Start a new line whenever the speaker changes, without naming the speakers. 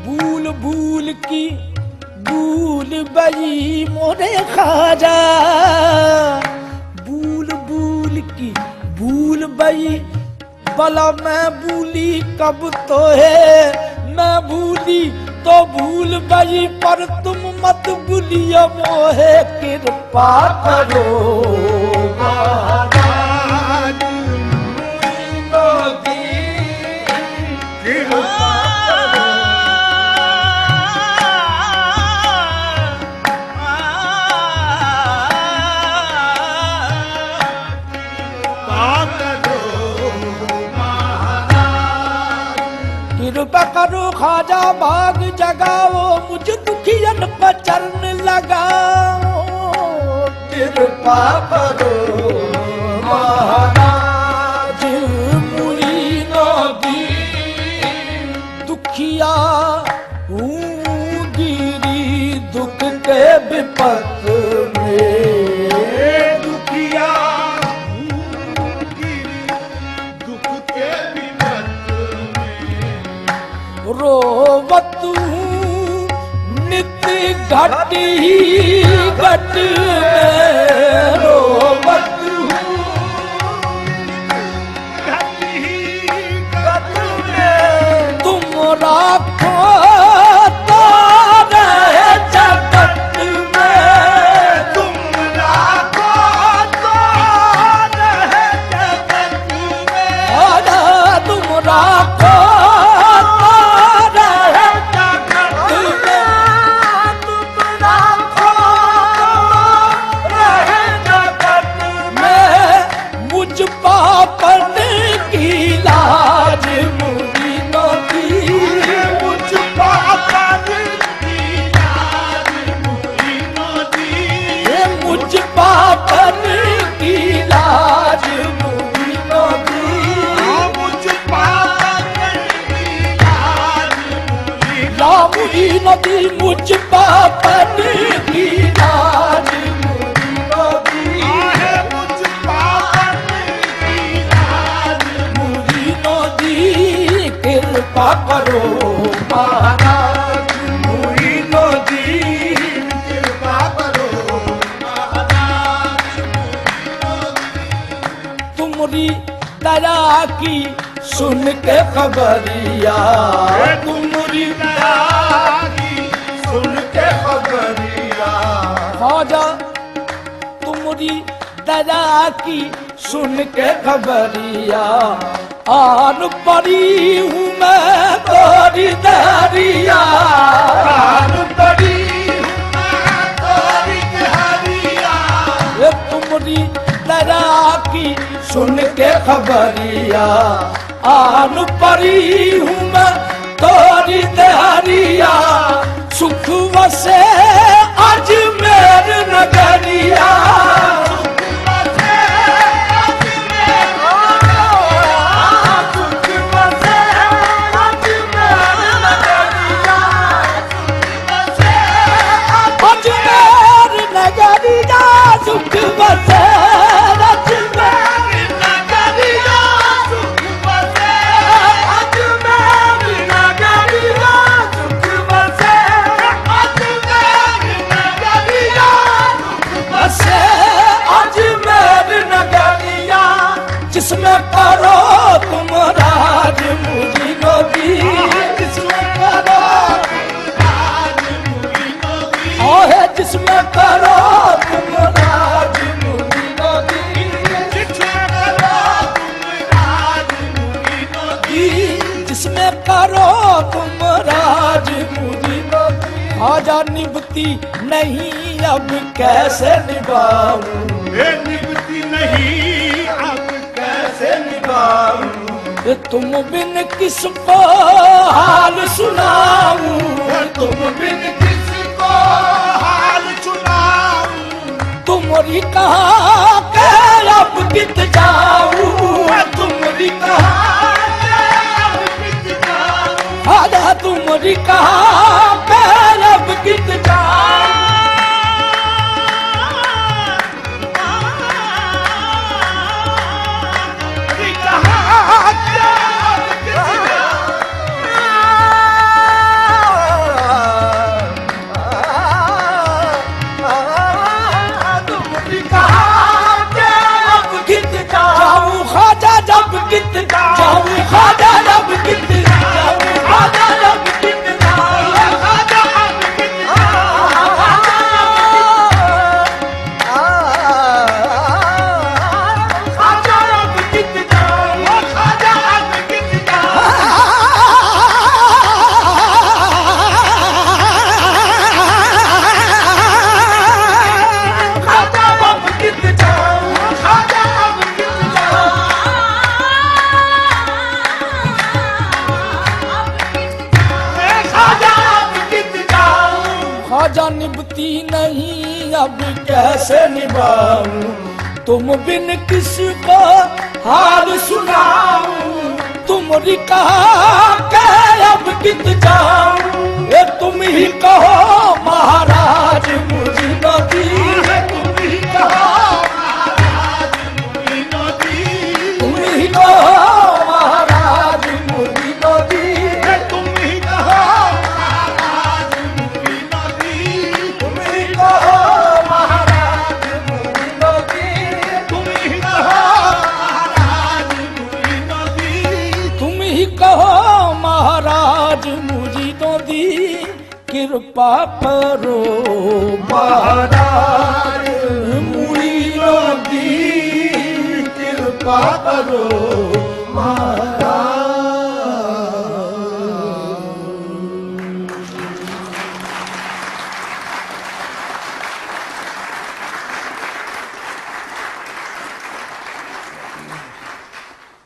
भूल भूल की भूल बई मोरे खाजा, भूल भूल की भूल बई भला मैं भूली कब तो है, मैं भूली तो भूल गई पर तुम मत भूलियो मोहे कृपा करो महाराज मुझको की कृपा करो। कृपा करो खाजा भाग जगाओ मुझ दुखियन पर चरण लगाओ, कृपा करो महाराज मुरीदों की दुखिया हूँ गिरी दुख के विपत में, दुखिया दुख के रोवत नित्य घट ही घट में, रोवत घट ही घट में तुम राखो तो रहे जगत में, तुम राखो तो रहे जगत में, तुम राखो नदी मुझ पापन की लाज मुरी मुझ पापन की लाज मुरी नदी कृपा करो महाराज मुरी नदी कृपा करो महाराज तुमरी दया की सुन के खबरिया, तुमरी दया खाजा तुमरी दया की सुन के खबरिया, आन पड़ी हूँ मैं तोरी दरिया, आन पड़ी हूँ मैं तोरी दरिया, तुमरी दया की सुन के खबरिया, आन पड़ी हूँ मैं तोरी दरिया, सुख वसे अजमेर नगरिया, सुख वसे अजमेर नगरिया, अजमेर नगरिया, सुख वसे जिसमें करो तुम राज मुझी नदी, जिसमें करो राज मुझी नदी, ओहे जिसमें करो तुम राज मुझी नदी, जिसमें करो तुम राज मुझी नदी, जिसमें करो तुम राज मुझी नदी। आजा निभती नहीं अब कैसे निभाऊं, निभती नहीं तुम बिन किसको हाल सुनाऊं, तुम बिन किसको हाल सुनाऊं, तुमरी कहाँ के अब बीत जाऊं, तुमरी कहाँ के अब बीत जाऊं, आजा तुमरी कहाँ के अब बीत जाऊं। जाऊं खाजा अब कित जाऊं खाजा अब कित जाऊं खाजा अब कित खाजा अब कित जाऊं खाजा अब कित खाजा अब कित जाऊं खाजा अब कित खाजा अब कित जाऊं खाजा निभती नहीं अब कैसे निभाऊं तुम बिन किसको हाल सुनाऊं तुमरी कहा के अब कित जाऊं ये तुम ही कहो महाराज मुझी नदी तुम ही कहो महाराज मुझी नदी तुम ही कहो महाराज मुझी नदी तुम ही कहो महाराज मुझी नदी तुम ही कहो महाराज मुझी नदी तुम ही कहो महाराज मुझी नदी तुम ही कहो महाराज मुझी नदी कृपा करो महाराज मुझी नदी कृपा करो महाराज